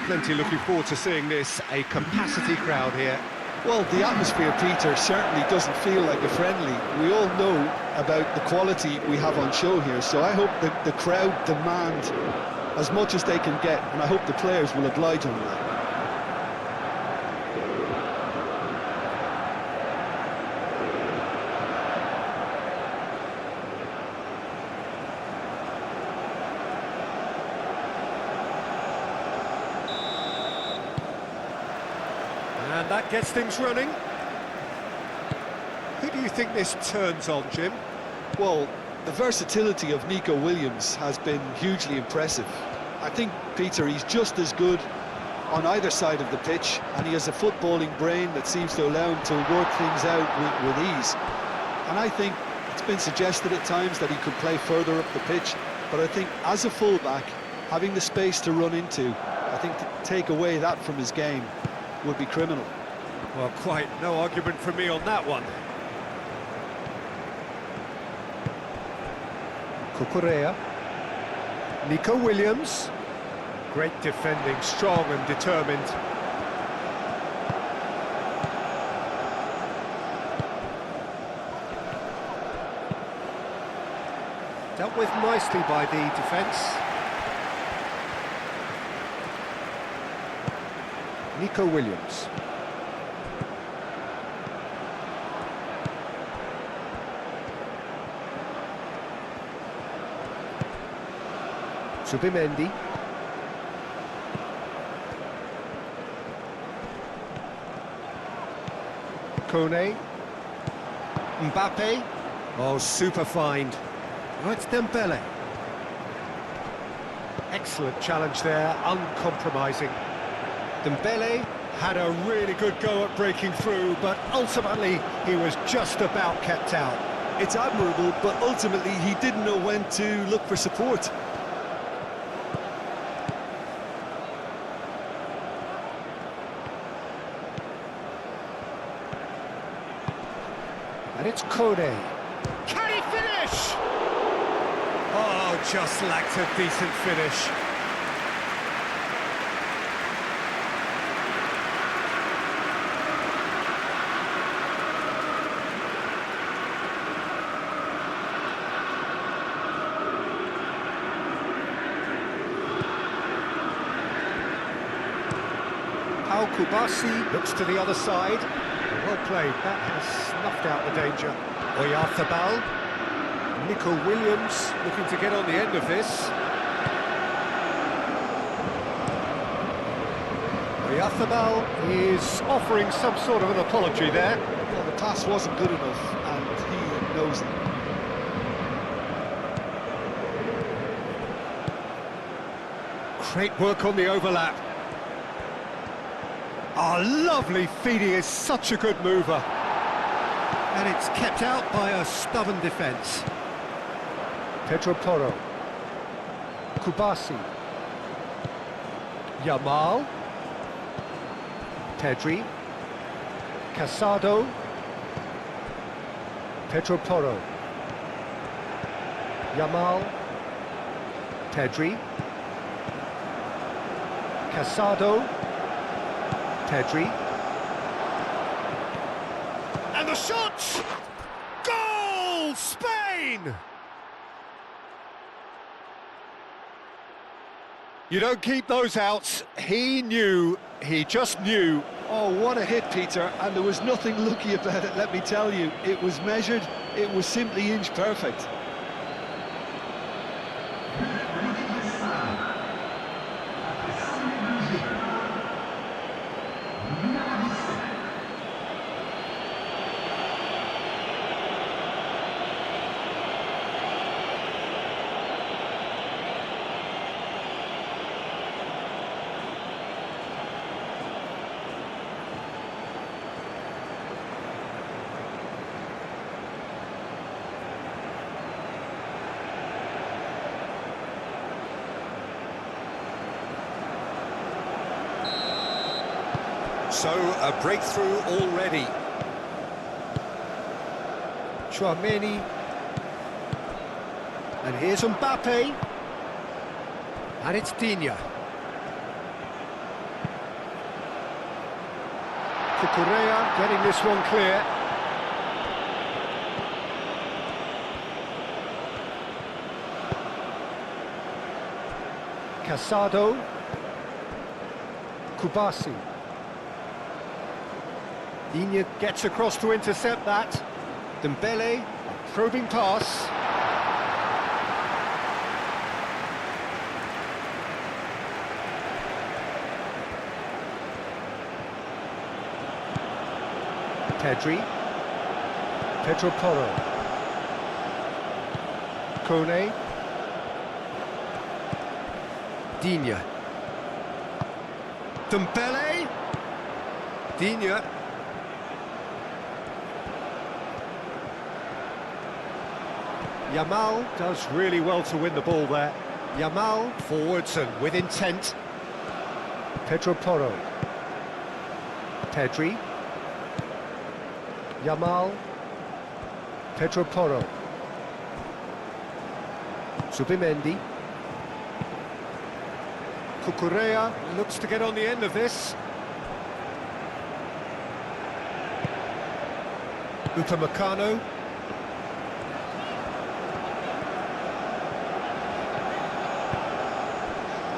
plenty looking forward to seeing this. A capacity crowd here. Well, the atmosphere, Peter, certainly doesn't feel like a friendly. We all know about the quality we have on show here, so I hope that the crowd demand as much as they can get, and I hope the players will oblige on that. And that gets things running. Who do you think this turns on, Jim? Well, the versatility of Nico Williams has been hugely impressive. I think, Peter, he's just as good on either side of the pitch, and he has a footballing brain that seems to allow him to work things out with ease. And I think it's been suggested at times that he could play further up the pitch, but I think as a fullback, having the space to run into, I think to take away that from his game would be criminal. Well, quite no argument from me on that one. Cucurella. Nico Williams. Great defending, strong and determined. Dealt with nicely by the defence. Nico Williams. Subimendi. Kone. Mbappe. Oh, super find. Oh, it's Dembele. Excellent challenge there, uncompromising. Dembele had a really good go at breaking through, but ultimately he was just about kept out. It's admirable, but ultimately he didn't know when to look for support. And it's Kone. Can he finish? Oh, just lacked a decent finish. Kubasi looks to the other side. Well played, that has snuffed out the danger. Oyarzabal. Nico Williams looking to get on the end of this. Oyarzabal is offering some sort of an apology there. Well, the pass wasn't good enough, and he knows it. Great work on the overlap. Oh, lovely feeding, is such a good mover. And it's kept out by a stubborn defence. Pedro Porro. Kubasi. Yamal. Pedri. Casado. Pedro Porro. Yamal. Pedri. Casado. Pedri. And the shot! Goal! Spain! You don't keep those out. He knew, he just knew. Oh, what a hit, Peter, and there was nothing lucky about it, let me tell you. It was measured, it was simply inch perfect. So, a breakthrough already. Chouameni. And here's Mbappe. And it's Digne. Cucurella getting this one clear. Casado. Kubasi. Digne gets across to intercept that. Dembele, probing pass. Pedri. Pedro Porro. Kone. Digne. Dembele. Digne. Yamal does really well to win the ball there. Yamal forwards and with intent. Pedro Porro. Pedri. Yamal. Pedro Porro. Zubimendi. Cucurella looks to get on the end of this. Upamecano.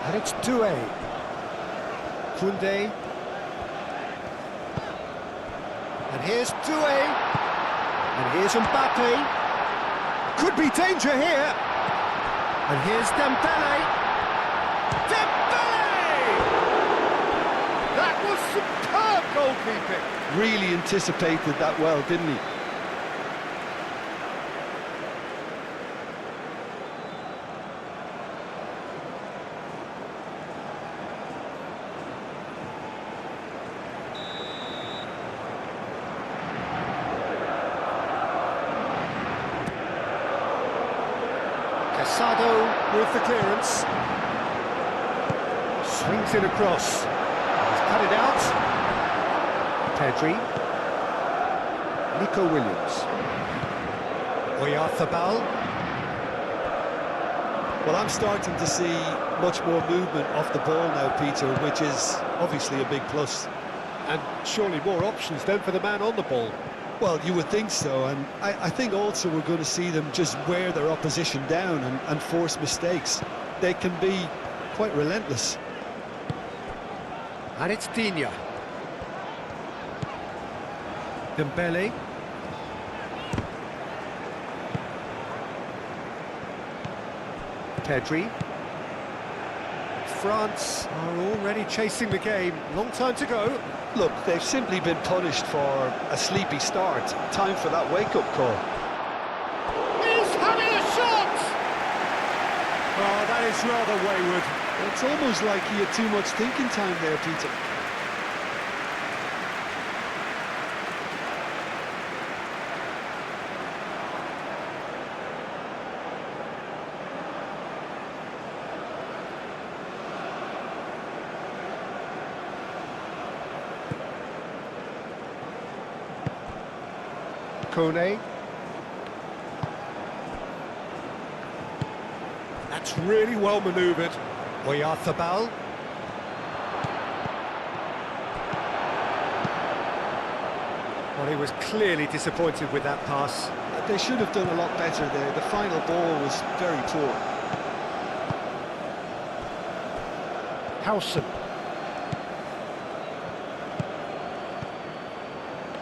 And it's Doué. Koundé. And here's Doué. And here's Mbappe. Could be danger here. And here's Dembele. Dembele! That was superb goalkeeping. Really anticipated that well, didn't he? Casado with the clearance. Swings it across. He's cut it out. Pedri. Nico Williams. Oyarzabal. Well, I'm starting to see much more movement off the ball now, Peter, which is obviously a big plus. And surely more options then for the man on the ball. Well, you would think so, and I think also we're going to see them just wear their opposition down and force mistakes. They can be quite relentless. And it's Digne. Dembele. Pedri. France are already chasing the game. Long time to go. Look, they've simply been punished for a sleepy start. Time for that wake-up call. He's having a shot! Oh, that is rather wayward. It's almost like he had too much thinking time there, Peter. Kone. That's really well manoeuvred. Oyarzabal. Well, he was clearly disappointed with that pass. They should have done a lot better there. The final ball was very poor. Howson.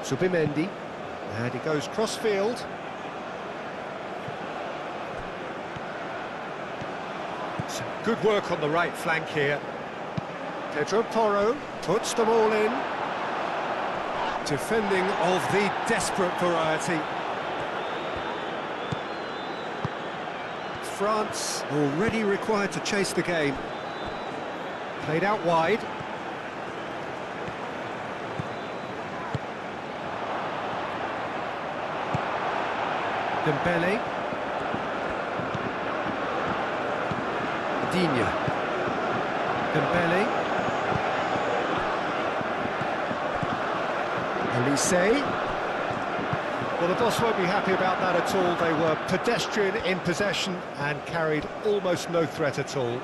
Zubimendi. And he goes cross-field. Some good work on the right flank here. Pedro Porro puts them all in. Defending of the desperate variety. France already required to chase the game. Played out wide. Dembele. Digne. Dembele. Elise. Well, the boss won't be happy about that at all. They were pedestrian in possession and carried almost no threat at all.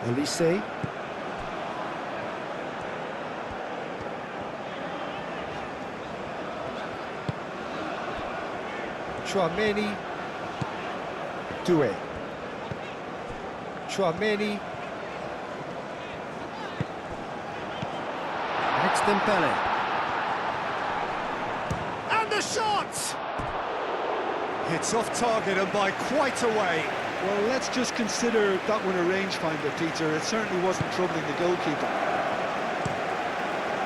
Elise. Chouameni. Doué. Chouameni. It's Dembele. And the shot! It's off target and by quite a way. Well, let's just consider that one a rangefinder, Peter. It certainly wasn't troubling the goalkeeper.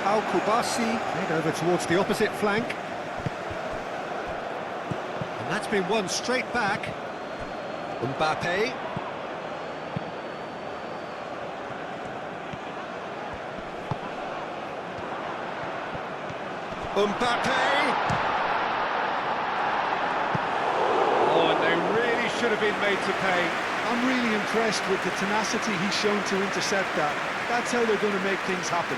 Al Kubasi head over towards the opposite flank. And that's been won straight back. Mbappe. Mbappe! Oh, and they really should have been made to pay. I'm really impressed with the tenacity he's shown to intercept that. That's how they're going to make things happen.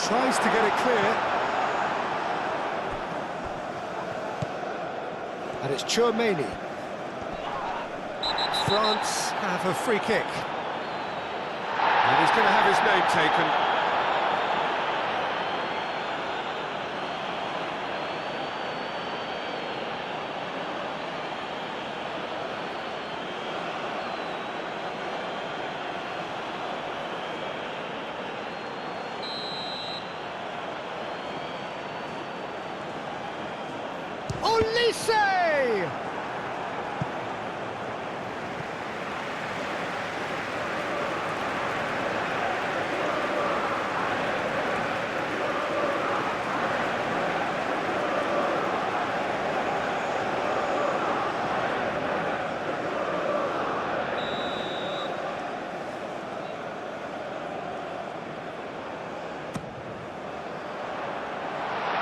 Tries to get it clear. And it's Chouameni. France have a free kick. And he's going to have his name taken. Olise!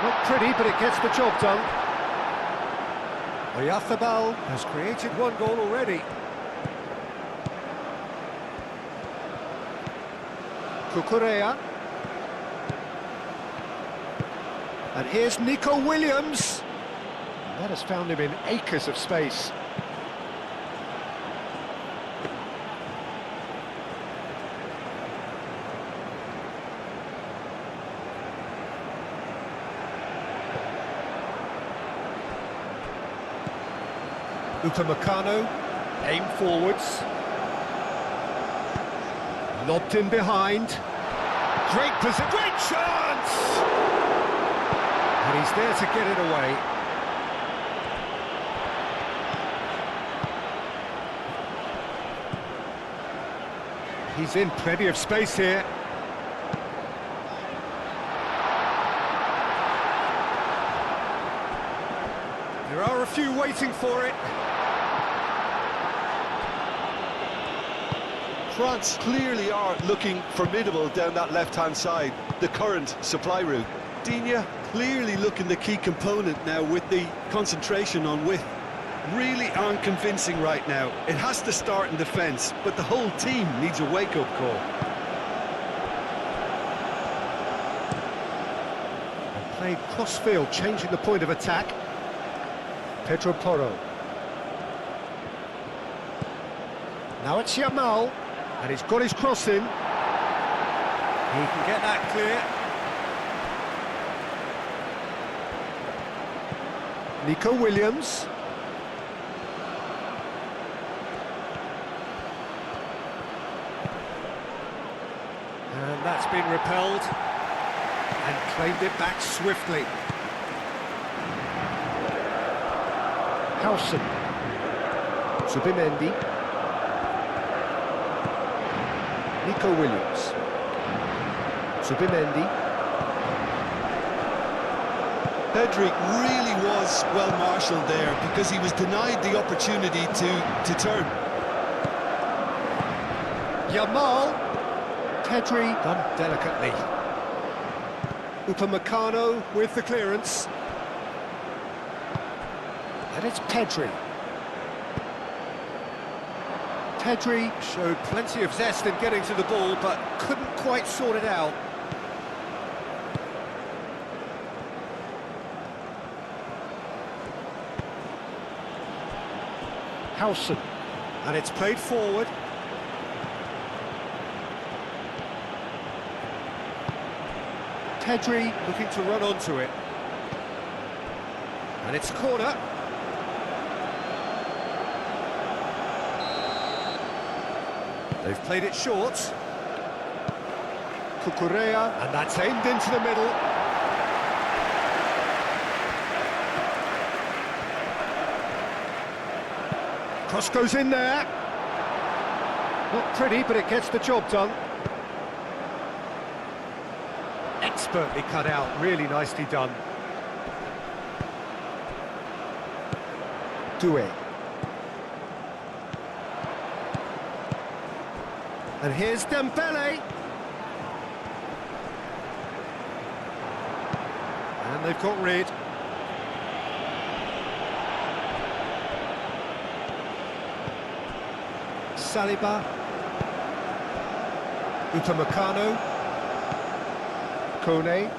Not pretty, but it gets the job done. Oyarzabal has created one goal already. Cucurella. And here's Nico Williams. And that has found him in acres of space. Upamecano, aim forwards. Lobbed in behind. Great position, great chance! And he's there to get it away. He's in plenty of space here. There are a few waiting for it. France clearly are looking formidable down that left-hand side, the current supply route. Digne clearly looking the key component now with the concentration on width. Really aren't convincing right now. It has to start in defence, but the whole team needs a wake-up call. And played cross-field, changing the point of attack. Pedro Porro. Now it's Yamal. And he's got his cross in. He can get that clear. Nico Williams. And that's been repelled. And claimed it back swiftly. Howson. Zubimendi. Nico Williams. Zubimendi. Pedri really was well marshalled there because he was denied the opportunity to turn. Yamal. Pedri done delicately. Upamecano with the clearance. And it's Pedri. Pedri showed plenty of zest in getting to the ball, but couldn't quite sort it out. Howson. And it's played forward. Pedri looking to run onto it. And it's a corner. They've played it short. Cucurella, and that's aimed into the middle. Cross goes in there. Not pretty, but it gets the job done. Expertly cut out, really nicely done. Doué. And here's Dembele. And they've got rid. Saliba. Upamecano. Kone.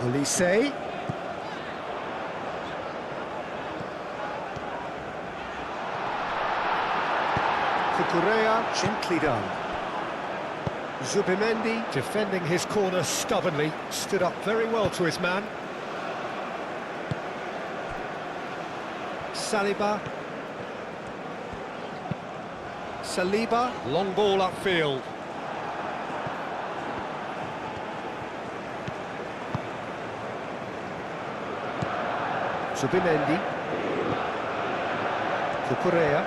Olise. Cucurella, gently done. Zubimendi, defending his corner stubbornly, stood up very well to his man. Saliba. Saliba, long ball upfield. Zubimendi. Cucurella.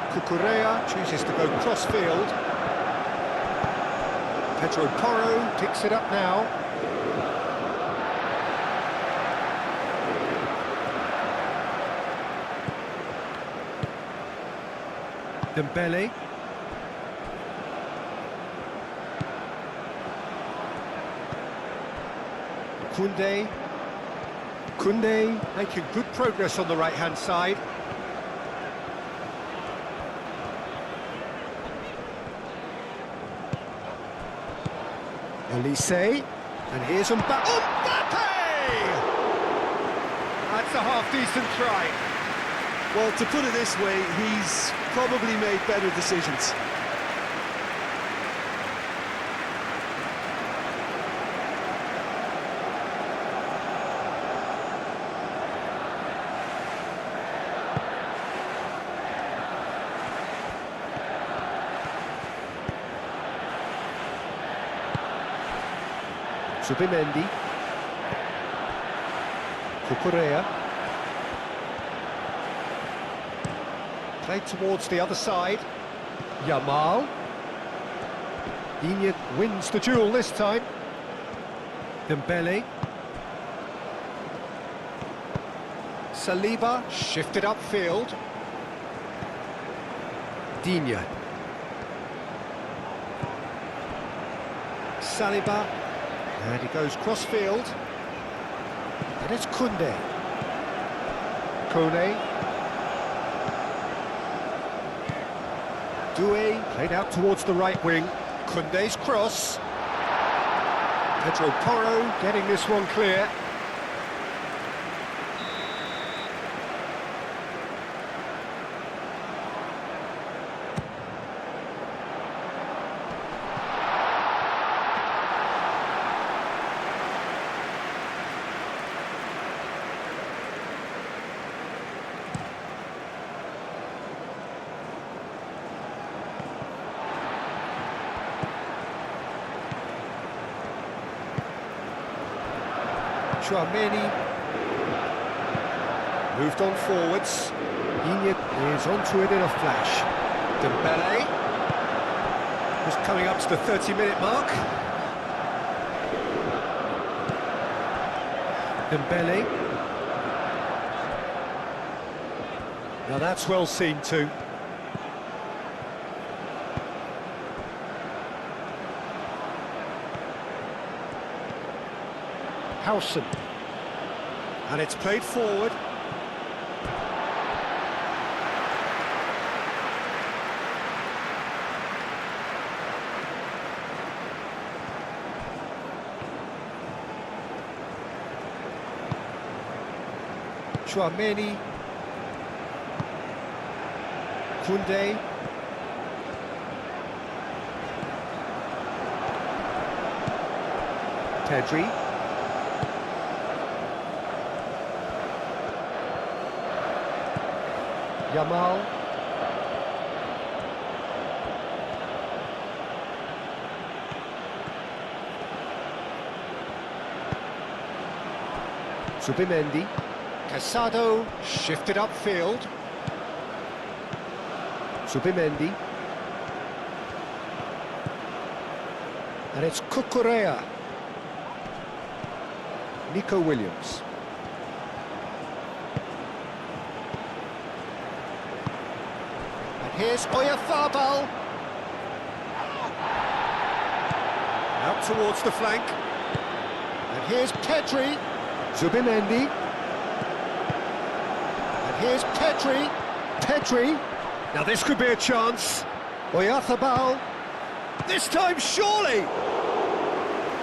Cucurella chooses to go cross-field. Pedro Porro picks it up now. Dembele. Koundé making good progress on the right-hand side. Olise, and here's Mbappe! That's a half-decent try. Well, to put it this way, he's probably made better decisions. Zubimendi. Cucurella. Played towards the other side. Yamal. Niyaz wins the duel this time. Dembele. Saliba shifted upfield. Digne. Saliba. And he goes cross-field. And it's Koundé. Kone. Doué played out towards the right wing. Koundé's cross. Pedro Porro getting this one clear. Chouameni moved on forwards. Niyaz is onto it in a flash. Dembele was coming up to the 30-minute mark. Dembele. Now that's well seen too. Howson. And it's played forward. Chouameni. Koundé. Pedri. Yamal. Zubimendi. Casado shifted upfield. Zubimendi. And it's Cucurella. Nico Williams. And here's Oyarzabal. Out towards the flank. And here's Pedri. Zubimendi. And here's Pedri. Pedri. Now this could be a chance. Oyarzabal. This time surely.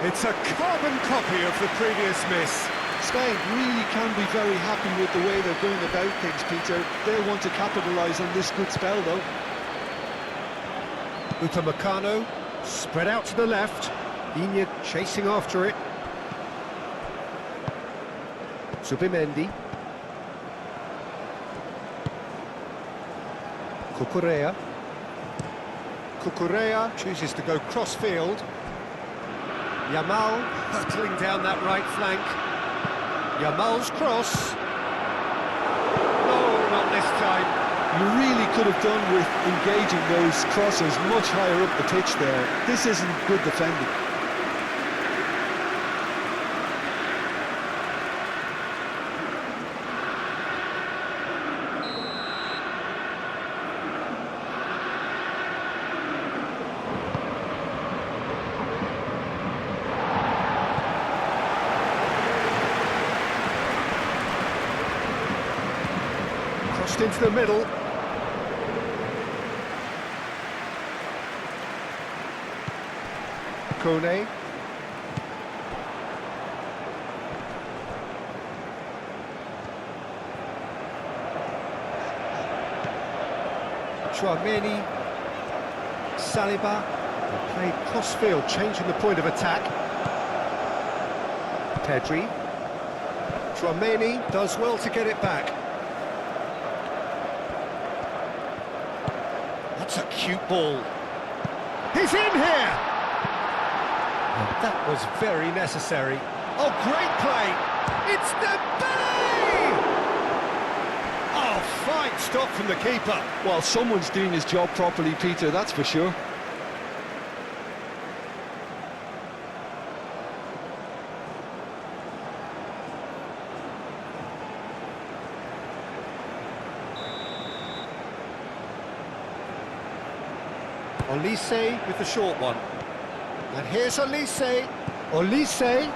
It's a carbon copy of the previous miss. Spain really can be very happy with the way they're going about things, Peter. They'll want to capitalise on this good spell, though. Upamecano spread out to the left. Iñak chasing after it. Zubimendi. Cucurella. Cucurella chooses to go cross-field. Yamal hurtling down that right flank. Yamal's cross. No, not this time. You really could have done with engaging those crosses much higher up the pitch there. This isn't good defending. Into the middle. Kone. Chouameni. Saliba. They played cross-field, changing the point of attack. Pedri. Chouameni does well to get it back. That's a cute ball. He's in here! And that was very necessary. Oh, great play! It's Dembele! Oh, fine stop from the keeper. Well, someone's doing his job properly, Peter, that's for sure. Olise with the short one. And here's Olise. Olise.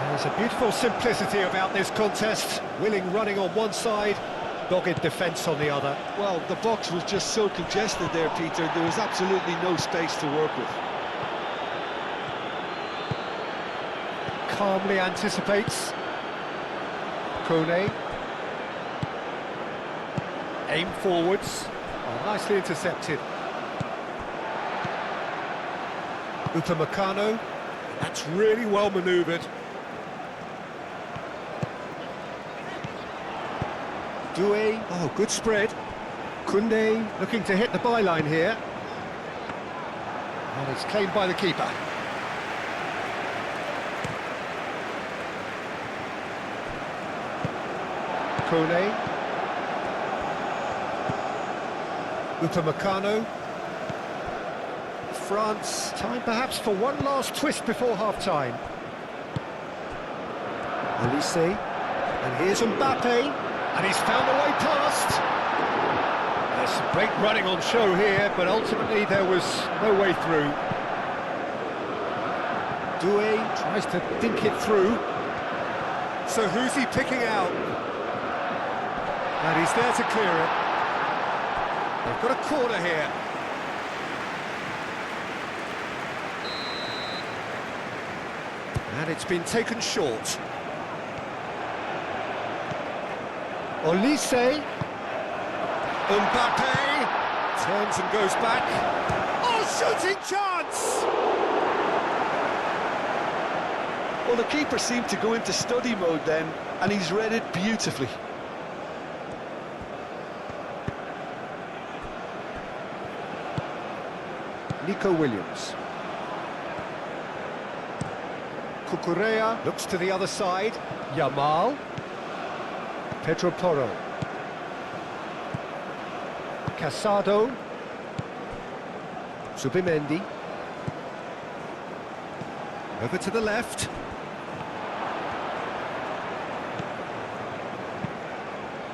There's a beautiful simplicity about this contest. Willing running on one side, dogged defence on the other. Well, the box was just so congested there, Peter. There was absolutely no space to work with. Calmly anticipates. Kone. Aim forwards. Oh, nicely intercepted. Upamecano. That's really well manoeuvred. Doué. Oh, good spread. Koundé looking to hit the byline here. And it's claimed by the keeper. Kone. Upamecano. France, time perhaps for one last twist before half-time. Olise, and here's Mbappe, and he's found a way past. There's some great running on show here, but ultimately there was no way through. Doué tries to think it through. So who's he picking out? And he's there to clear it. They've got a corner here. And it's been taken short. Olise. Mbappe. Turns and goes back. Oh, shooting chance! Well, the keeper seemed to go into study mode then, and he's read it beautifully. Nico Williams. Cucurella looks to the other side. Yamal. Pedro Porro. Casado. Subimendi. Over to the left.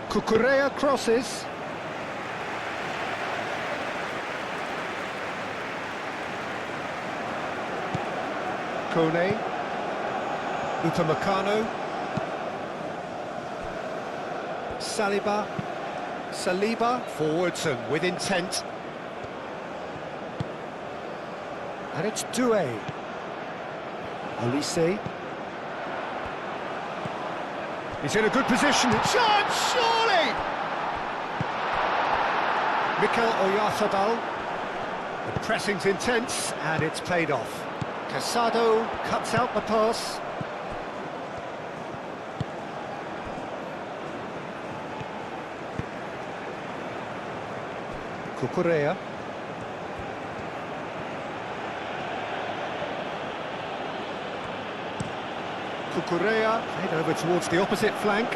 Cucurella crosses. Kone. Upamecano. Saliba forwards and with intent. And it's Doué. Olise. He's in a good position. Chance, surely! Mikel Oyarzabal. The pressing's intense and it's paid off. Casado cuts out the pass. Cucurella. Cucurella head over towards the opposite flank.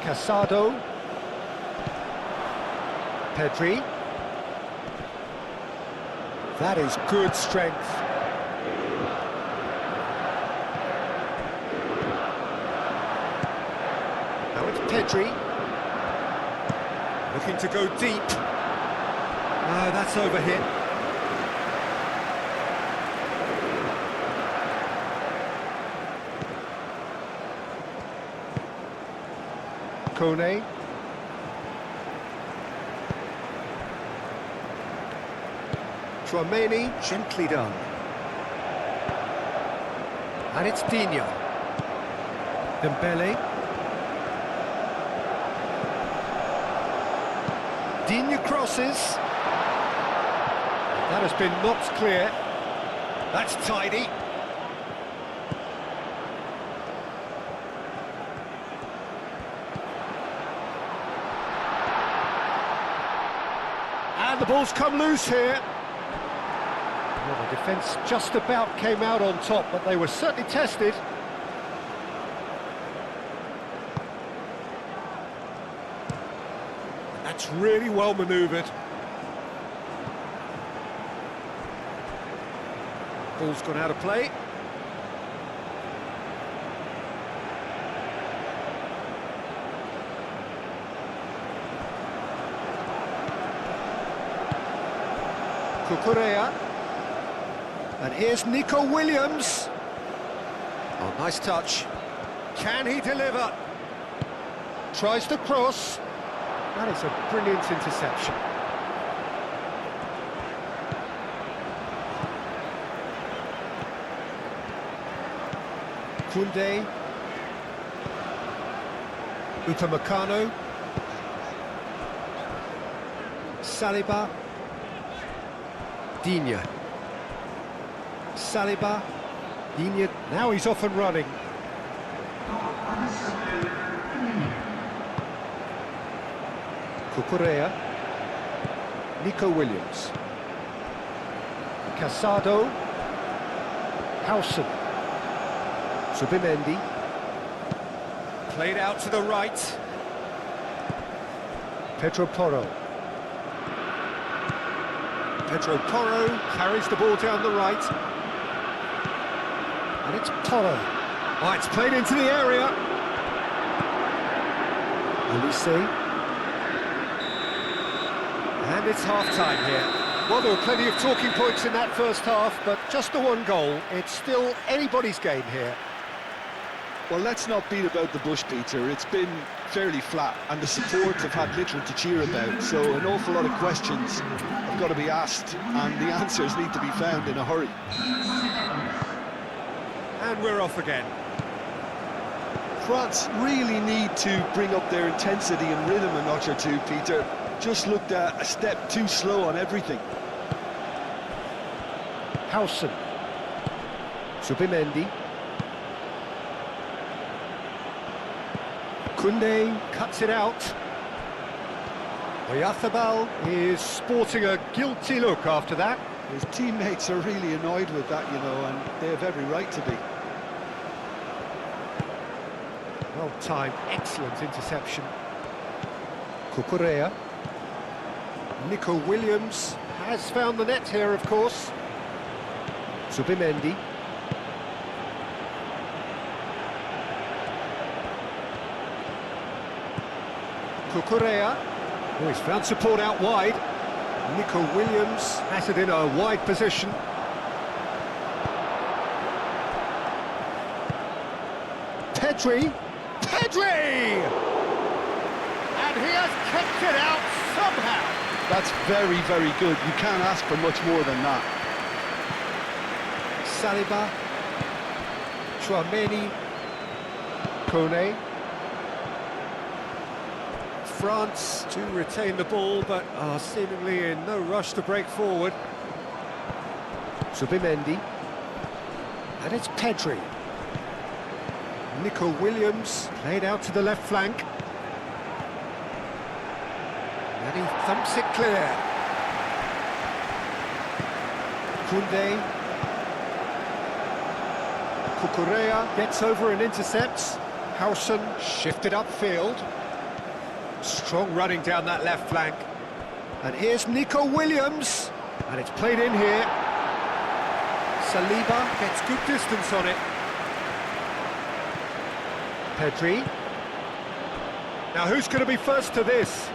Casado. Pedri. That is good strength. Now it's Pedri. Looking to go deep. No, that's overhit. Kone. Tchouaméni, gently done. And it's Digne. Dembele. Digne crosses. That has been knocked clear. That's tidy. And the ball's come loose here. Well, the defence just about came out on top, but they were certainly tested. That's really well manoeuvred. Ball's gone out of play. Cucurella. And here's Nico Williams. Oh, nice touch. Can he deliver? Tries to cross. That is a brilliant interception. Koundé. Upamecano. Saliba. Digne. Saliba. Digne. Now he's off and running. Cucurella. Nico Williams. Casado. Howson. Subimendi. Played out to the right. Pedro Porro. Pedro Porro carries the ball down the right. And it's Porro. Oh, it's played into the area. Olise. And it's half-time here. Well, there were plenty of talking points in that first half, but just the one goal. It's still anybody's game here. Well, let's not beat about the bush, Peter. It's been fairly flat, and the support have had little to cheer about, so an awful lot of questions have got to be asked, and the answers need to be found in a hurry. And we're off again. France really need to bring up their intensity and rhythm a notch or two, Peter. Just looked a step too slow on everything. Howson. Subimendi. Koundé cuts it out. Oyarzabal is sporting a guilty look after that. His teammates are really annoyed with that, you know, and they have every right to be. Well timed, excellent interception. Cucurella. Nico Williams has found the net here, of course. Subimendi. Cucurella. Oh, he's found support out wide. Nico Williams has it in a wide position. Pedri! Pedri! And he has kept it out somehow. That's very, very good. You can't ask for much more than that. Saliba. Chouameni. Kone. France to retain the ball, but are seemingly in no rush to break forward. Subimendi. And it's Pedri. Nico Williams played out to the left flank. And he thumps it clear. Koundé. Cucurella gets over and intercepts. Howson shifted upfield. Strong running down that left flank. And here's Nico Williams. And it's played in here. Saliba gets good distance on it. Pedri. Now who's going to be first to this?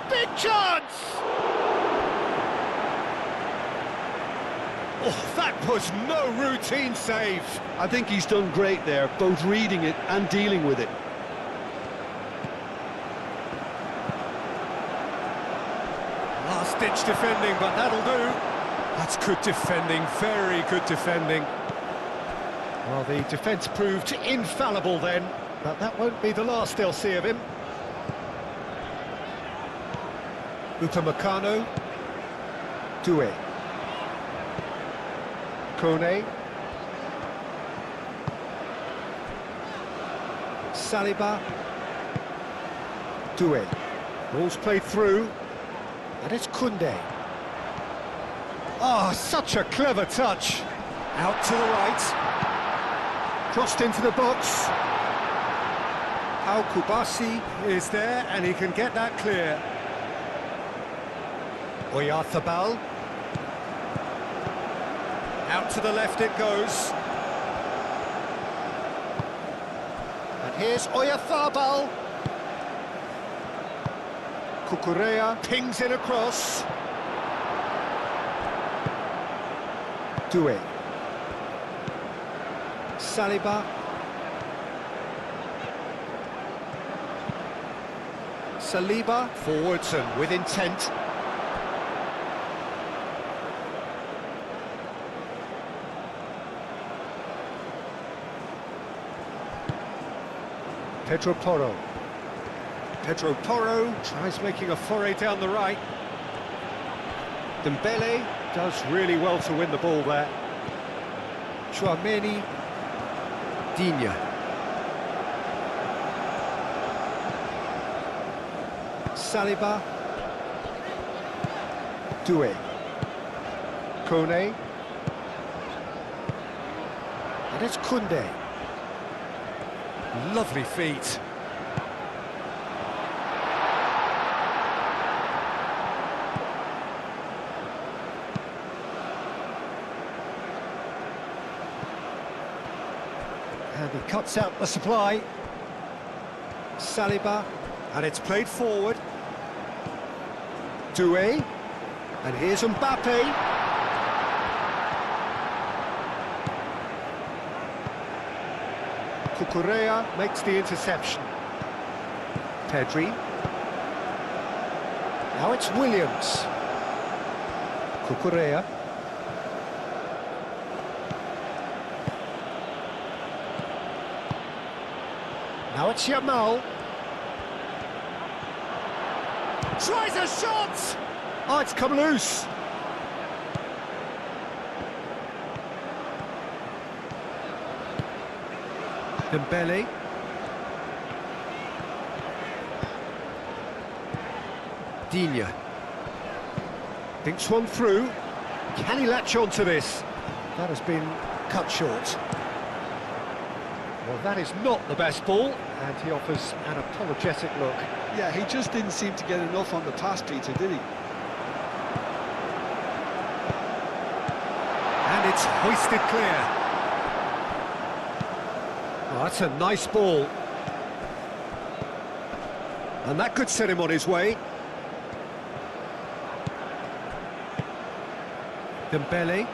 Big chance! Oh, that was no routine save. I think he's done great there, both reading it and dealing with it. Last-ditch defending, but that'll do. That's good defending, very good defending. Well, the defence proved infallible then, but that won't be the last they'll see of him. Upamecano. Doué. Kone. Saliba. Doué. Ball's played through. And it's Koundé. Oh, such a clever touch. Out to the right. Crossed into the box. Pau Kubasi is there, and he can get that clear. Oyarzabal. Out to the left it goes. And here's Oyarzabal. Cucurella pings it across. Doué. Saliba. Saliba forwards and with intent. Pedro Porro. Pedro Porro tries making a foray down the right. Dembele does really well to win the ball there. Chouameni. Digne. Saliba. Doué. Kone. And it's Koundé. Lovely feet. And he cuts out the supply. Saliba, and it's played forward. Doué, and here's Mbappe. Cucurella makes the interception. Pedri. Now it's Williams. Cucurella. Now it's Yamal. Tries a shot! Oh, it's come loose. Dembele. Digne. Thinks one through. Can he latch on to this? That has been cut short. Well, that is not the best ball, and he offers an apologetic look. Yeah, he just didn't seem to get enough on the pass, Peter, did he? And it's hoisted clear. Oh, that's a nice ball. And that could set him on his way. Dembele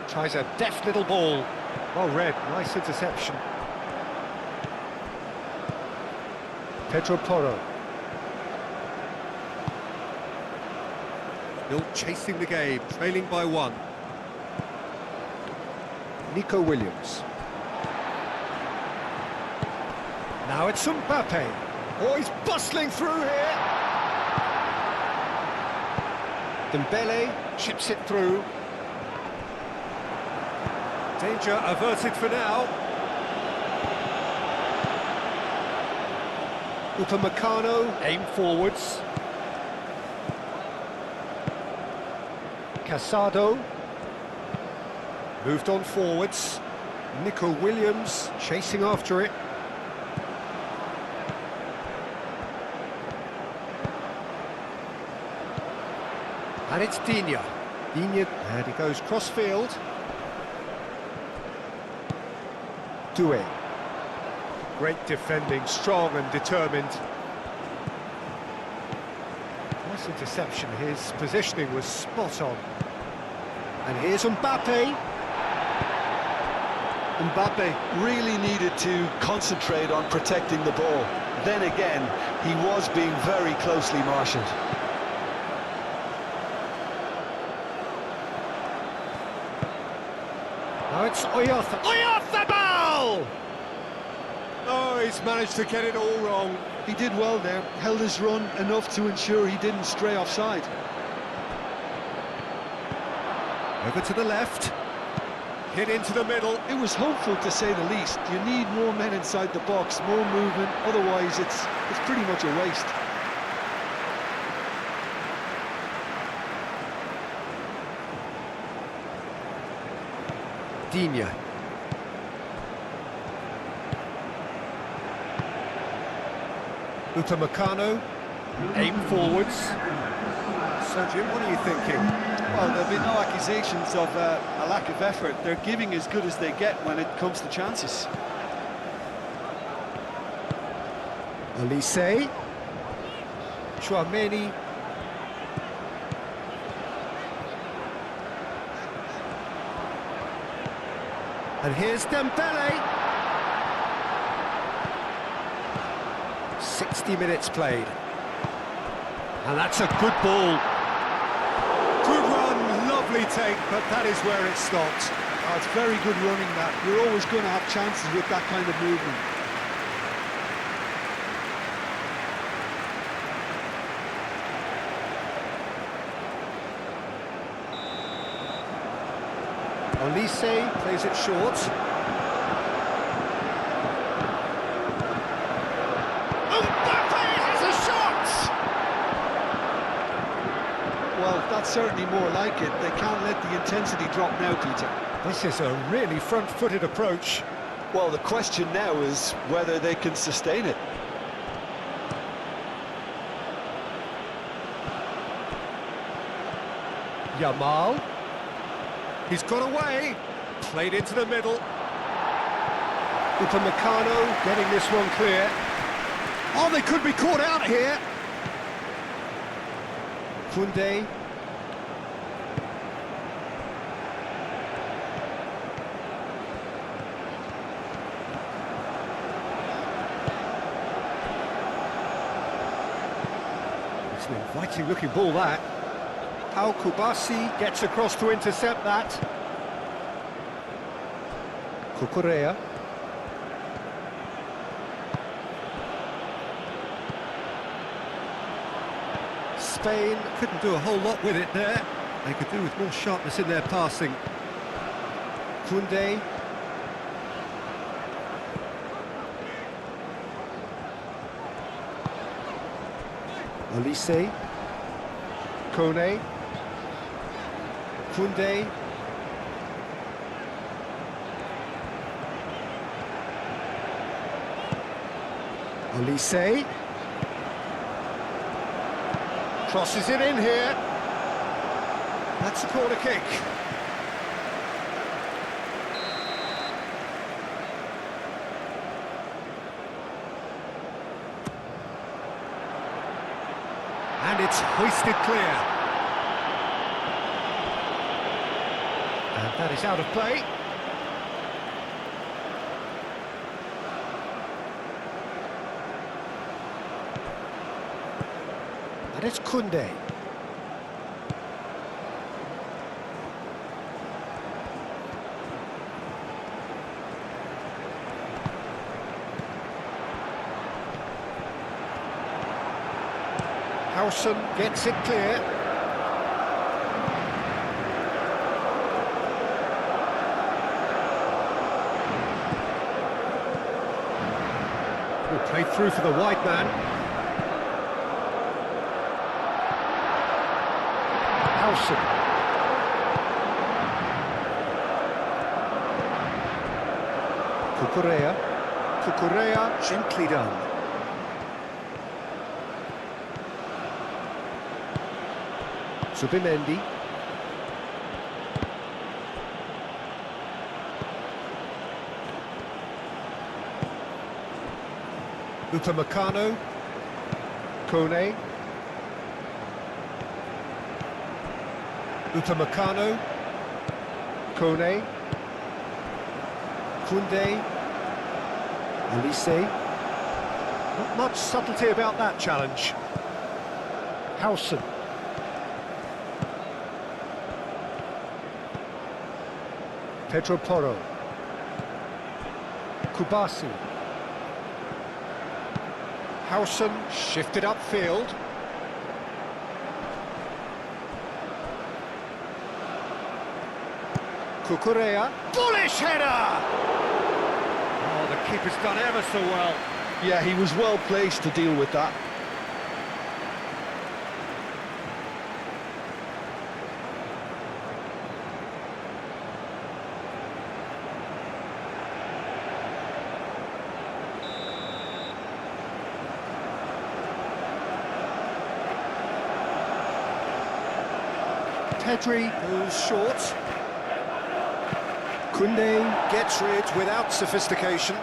tries a deft little ball. Well read, nice interception. Pedro Porro. Still chasing the game, trailing by one. Nico Williams. Now it's Mbappe. Oh, he's bustling through here. Dembele chips it through. Danger averted for now. Upamecano aim forwards. Casado moved on forwards. Nico Williams chasing after it. And it's Digne. Digne, and he goes cross-field. Doué. Great defending, strong and determined. Nice interception, his positioning was spot on. And here's Mbappe. Mbappe really needed to concentrate on protecting the ball. Then again, he was being very closely marshalled. Now it's Oyarzabal! Oh, he's managed to get it all wrong. He did well there, held his run enough to ensure he didn't stray offside. Over to the left. Hit into the middle. It was hopeful, to say the least. You need more men inside the box, more movement, otherwise it's pretty much a waste. Digne. Upamecano, aim forwards. So Jim, what are you thinking? Well, there'll be no accusations of a lack of effort. They're giving as good as they get when it comes to chances. Olise. Chouameni. And here's Dembele. 60 minutes played. And that's a good ball. Good run, lovely take, but that is where it stopped. Oh, it's very good running, that. You're always going to have chances with that kind of movement. Olise plays it short. Mbappe has a shot! Well, that's certainly more like it. They can't let the intensity drop now, Peter. This is a really front-footed approach. Well, the question now is whether they can sustain it. Yamal. He's got away. Played into the middle. Upamecano getting this one clear. Oh, they could be caught out here. Koundé. It's an inviting looking ball, that. Pau Kubasi. Gets across to intercept that. Cucurella. Spain couldn't do a whole lot with it there. They could do with more sharpness in their passing. Koundé. Olise. Kone. Koundé. Olise. Crosses it in here. That's a corner kick. And it's hoisted clear. And that is out of play. And it's Koundé. Howson gets it clear. Played through for the wide man. Howson. Cucurella. Cucurella, gently done. Subimendi. Upamecano. Kone. Upamecano. Kone. Koundé. Olise. Not much subtlety about that challenge. Howson. Pedro Porro. Kubasi. Howson shifted upfield. Cucurella. Bullish header! Oh, the keeper's done ever so well. Yeah, he was well placed to deal with that. Pedri goes short. Koundé gets rid without sophistication.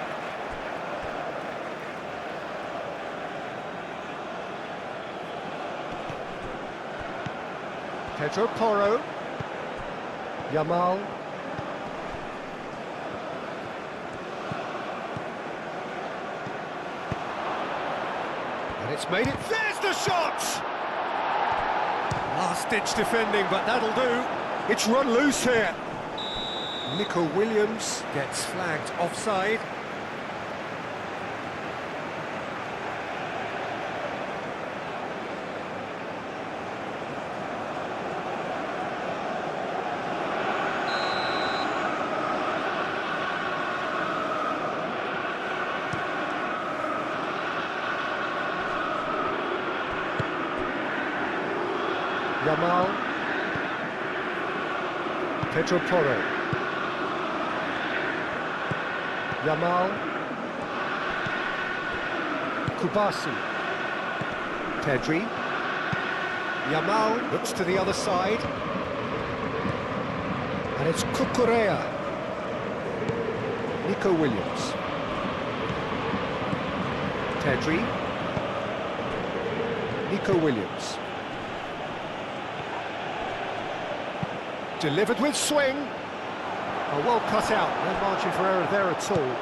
Pedro Porro. Yamal. And it's made it. There's the shot! Last-ditch defending, but that'll do. It's run loose here. Nico Williams gets flagged offside. Yamal. Pedro Porro. Yamal. Kubasi. Pedri. Yamal looks to the other side. And it's Cucurella. Nico Williams. Pedri. Nico Williams. Delivered with swing. Oh, well cut out, no margin for error there at all.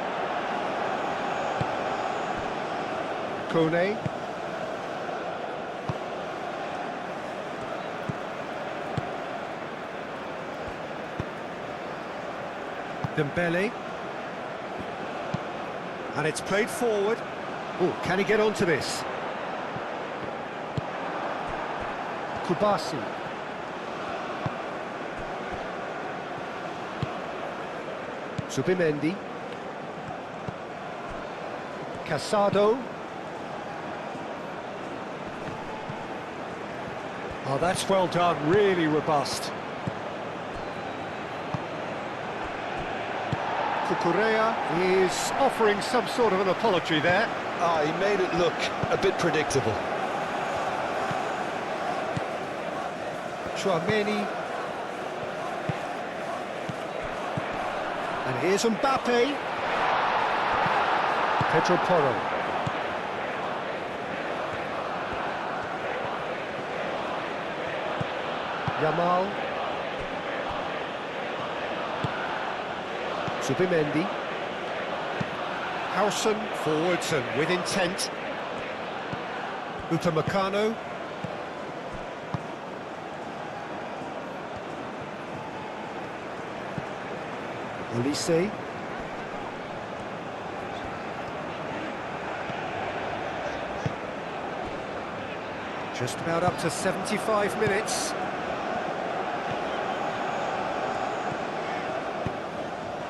Kone. Dembele. And it's played forward. Oh, can he get onto this? Kubasi. Subimendi. Casado. Oh, that's well done, really robust. Cucurella is offering some sort of an apology there. Ah, he made it look a bit predictable. Chouameni. And here's Mbappe. Pedro Porro. Yamal. Subimendi. Howson forwards and with intent. Upamecano. Olise. Just about up to 75 minutes.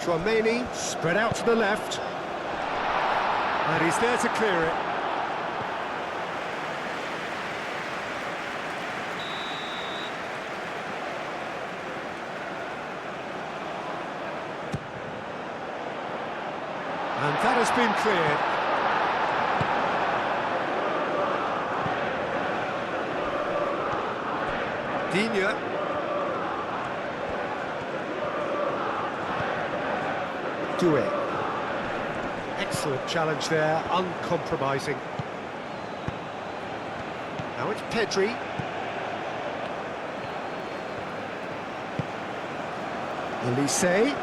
Chouameni spread out to the left. And he's there to clear it. And that has been cleared. Digne. Doué. Excellent challenge there, uncompromising. Now it's Pedri. Olise.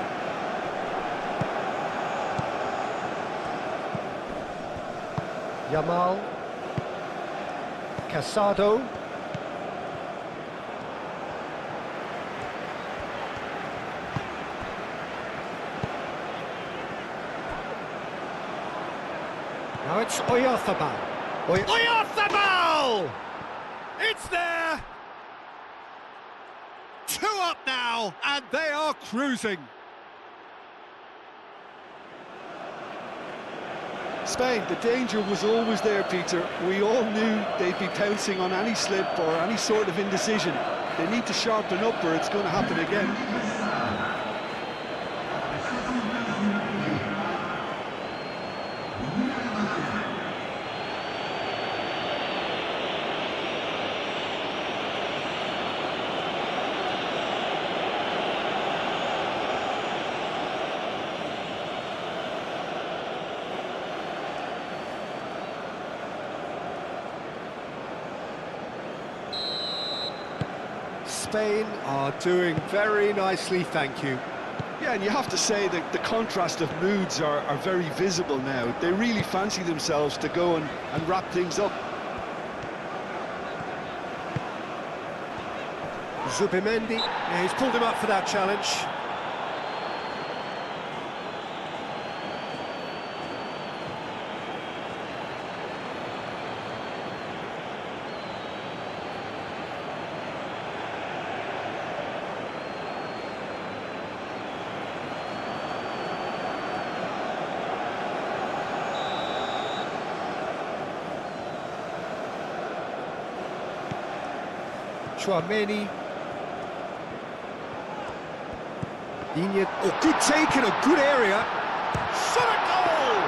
Yamal. Casado. Now it's Oyarzabal. Oyarzabal! It's there! 2 up now, and they are cruising. Spain, the danger was always there, Peter. We all knew they'd be pouncing on any slip or any sort of indecision. They need to sharpen up or it's going to happen again. Spain are doing very nicely, thank you. Yeah, and you have to say that the contrast of moods are very visible now. They really fancy themselves to go and wrap things up. Zubimendi, yeah, he's pulled him up for that challenge. Chouameni. Digne. Oh, good take in a good area. Shot a goal!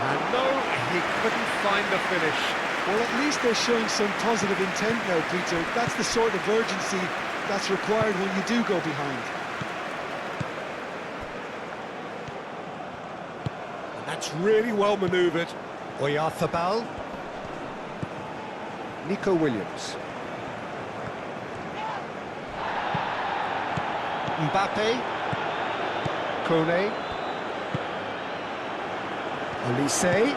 And no, he couldn't find the finish. Well, at least they're showing some positive intent now, Peter. That's the sort of urgency that's required when you do go behind. And that's really well manoeuvred. Oyarzabal. Nico Williams. Mbappe. Kone. Olise.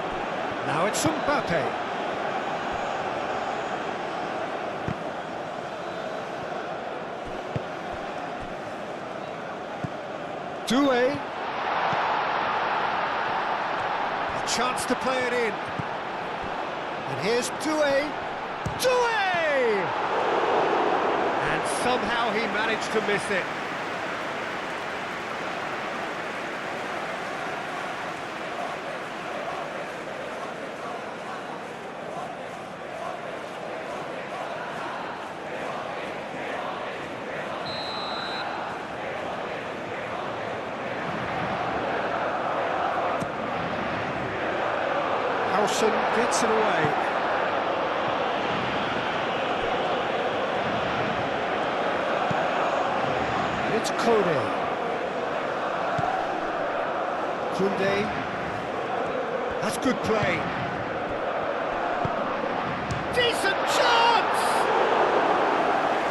Now it's Mbappe. Doué. A chance to play it in. And here's Doué. Doué! And somehow he managed to miss it. Harrison gets it away. It's Koundé. Koundé. That's good play. Decent chance!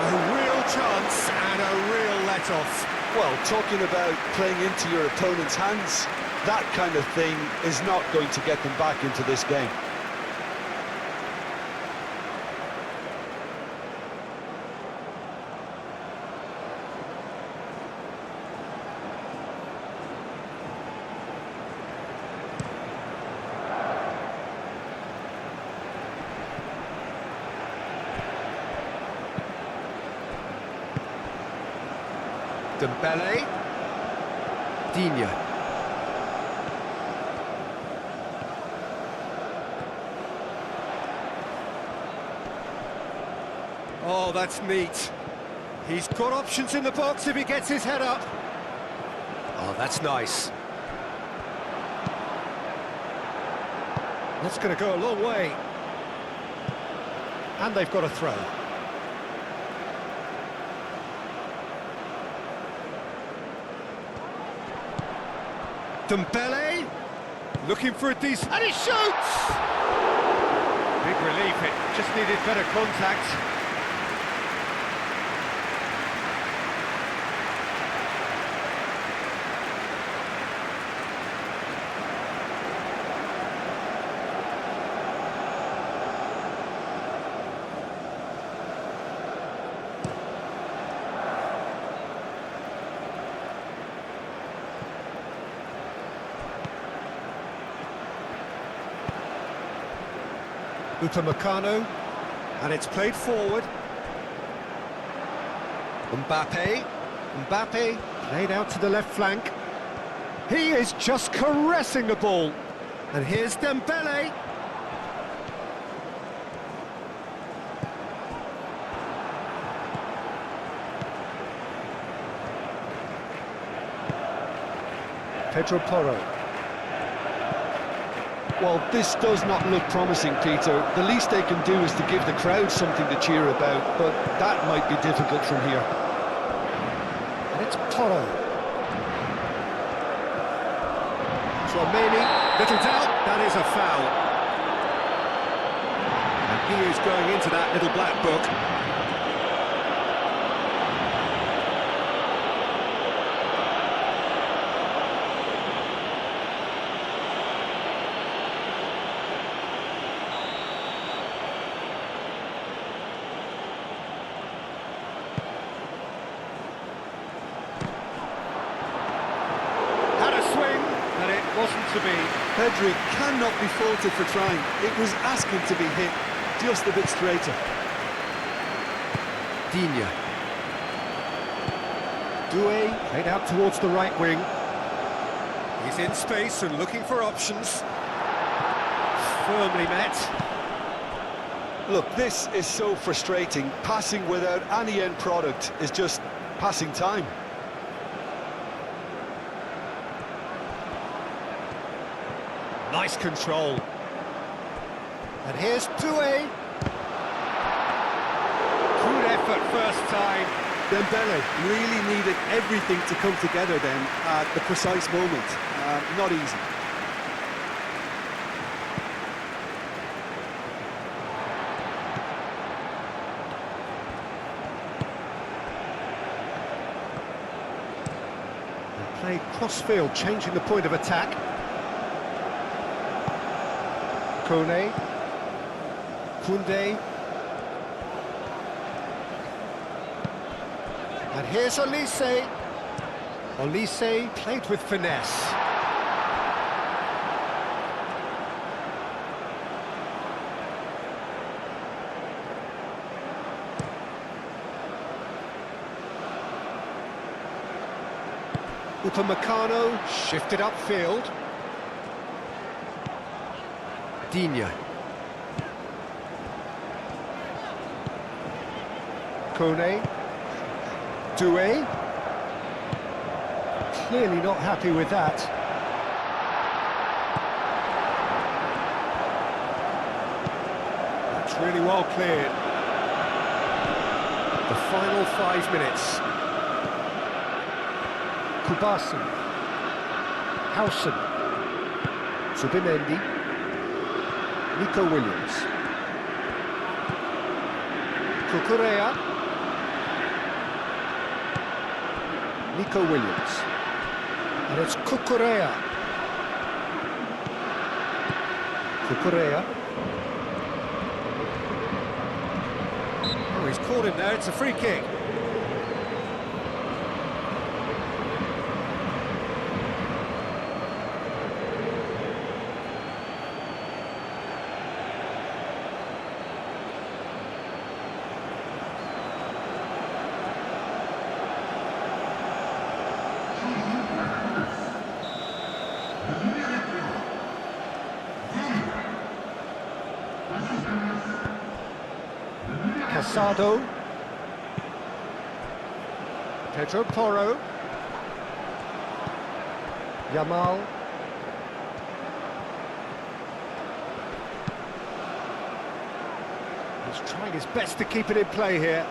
A real chance and a real let-off. Well, talking about playing into your opponent's hands, that kind of thing is not going to get them back into this game. Dembele. Digne. Oh, that's neat. He's got options in the box if he gets his head up. Oh, that's nice. That's going to go a long way. And they've got a throw. Dembele, looking for a decent... And he shoots! Big relief, it just needed better contact. Upamecano, and it's played forward. Mbappe played out to the left flank. He is just caressing the ball. And here's Dembele. Pedro Porro. Well, this does not look promising, Peter. The least they can do is to give the crowd something to cheer about, but that might be difficult from here. And it's Porro. Tchouaméni, little doubt, that is a foul. And he is going into that little black book. Wasn't to be. Pedri cannot be faulted for trying. It was asking to be hit just a bit straighter. Digne. Doué played out towards the right wing. He's in space and looking for options. Firmly met. Look, this is so frustrating. Passing without any end product is just passing time. Nice control. And here's Doué. Good effort first time. Dembele really needed everything to come together then at the precise moment. Not easy. And played cross-field, changing the point of attack. Koundé. And here's Olise. Olise played with finesse. Upamecano shifted upfield. Digne. Kone. Doué. Clearly not happy with that. That's really well cleared. The final 5 minutes. Kubasi. Howson. Zubimendi. Nico Williams. Cucurella. Nico Williams. And it's Cucurella. Cucurella. Oh, he's caught him there, it's a free kick. Casado. Pedro Porro. Yamal. He's trying his best to keep it in play here.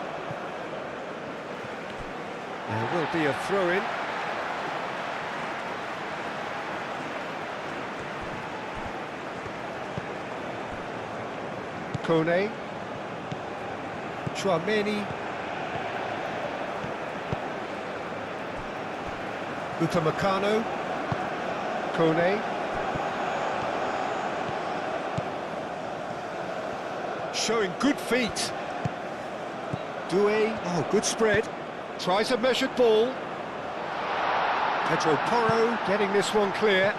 There will be a throw-in. Kone. Chouameni. Upamecano. Kone. Showing good feet. Doué. Oh, good spread. Tries a measured ball. Pedro Porro getting this one clear.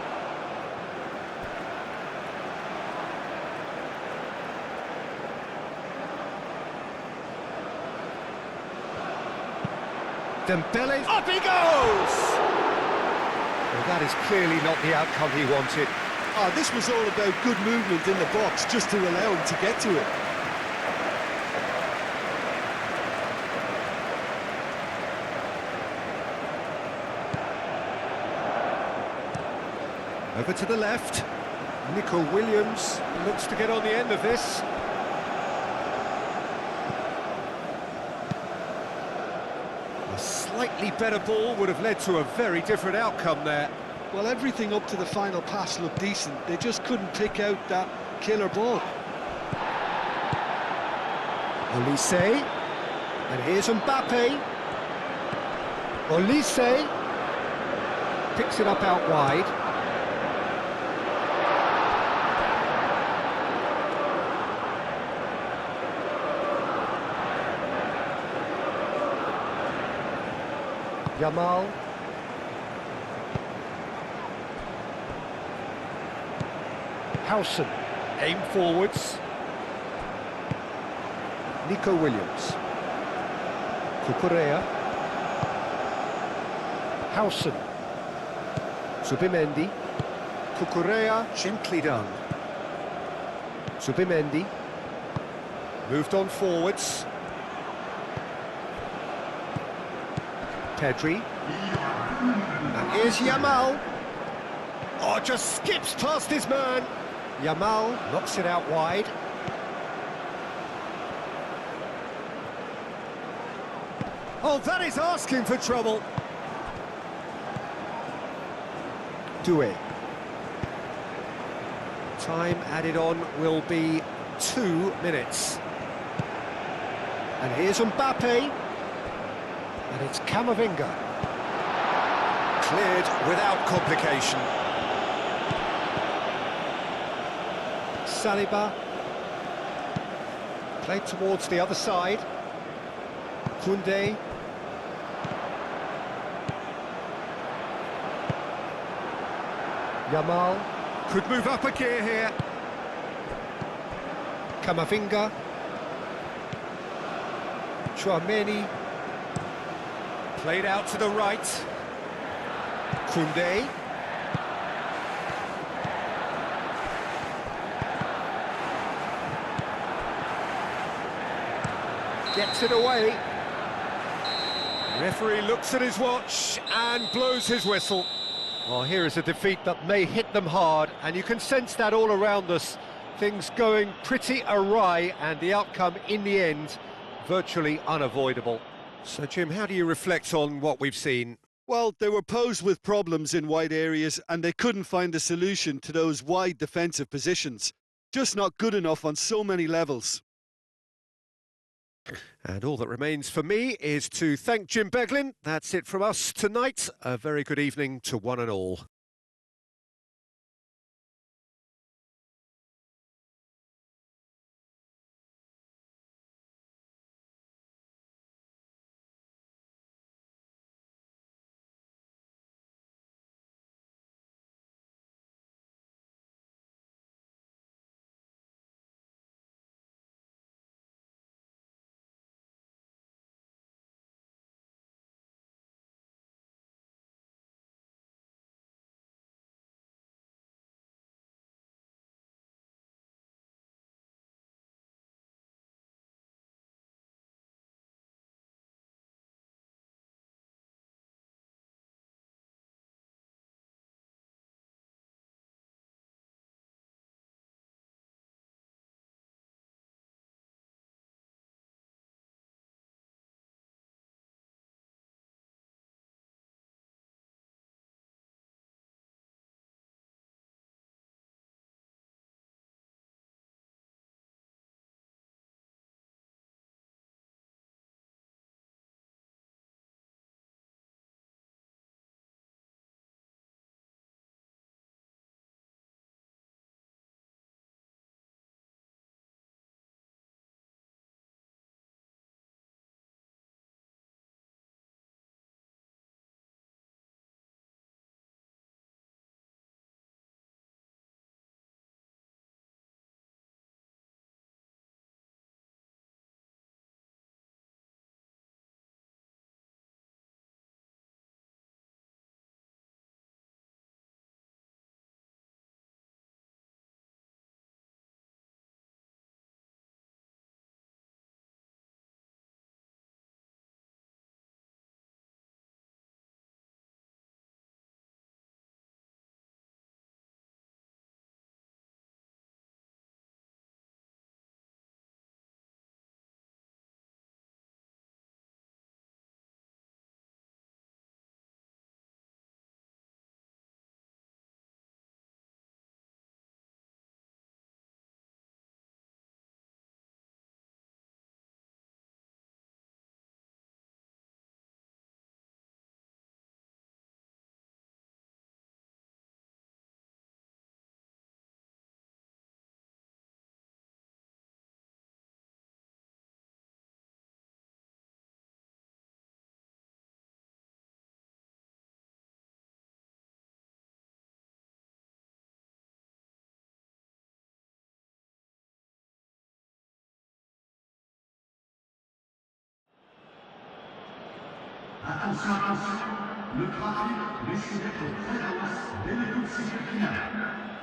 Dembele, up he goes! Well, that is clearly not the outcome he wanted. Oh, this was all about good movement in the box, just to allow him to get to it. Over to the left. Nico Williams looks to get on the end of this. A slightly better ball would have led to a very different outcome there. Well, everything up to the final pass looked decent. They just couldn't pick out that killer ball. Olise. And here's Mbappe. Olise. Picks it up out wide. Yamal. Howson. Aim forwards. Nico Williams. Cucurella. Howson. Zubimendi. Cucurella, gently done. Zubimendi. Moved on forwards. Pedri. And here's Yamal. Oh, just skips past his man. Yamal knocks it out wide. Oh, that is asking for trouble. Doué. Time added on will be 2 minutes. And here's Mbappe. And it's Camavinga. Cleared without complication. Saliba. Played towards the other side. Koundé. Yamal could move up a gear here. Kamavinga. Chouameni. Played out to the right. Koundé. Gets it away. Referee looks at his watch and blows his whistle. Well, here is a defeat that may hit them hard, and you can sense that all around us. Things going pretty awry, and the outcome in the end virtually unavoidable. So, Jim, how do you reflect on what we've seen? Well, they were posed with problems in wide areas and they couldn't find a solution to those wide defensive positions. Just not good enough on so many levels. And all that remains for me is to thank Jim Beglin. That's it from us tonight. A very good evening to one and all. Attention, attention, le trafic risque d'être très dense dès les toutes finales.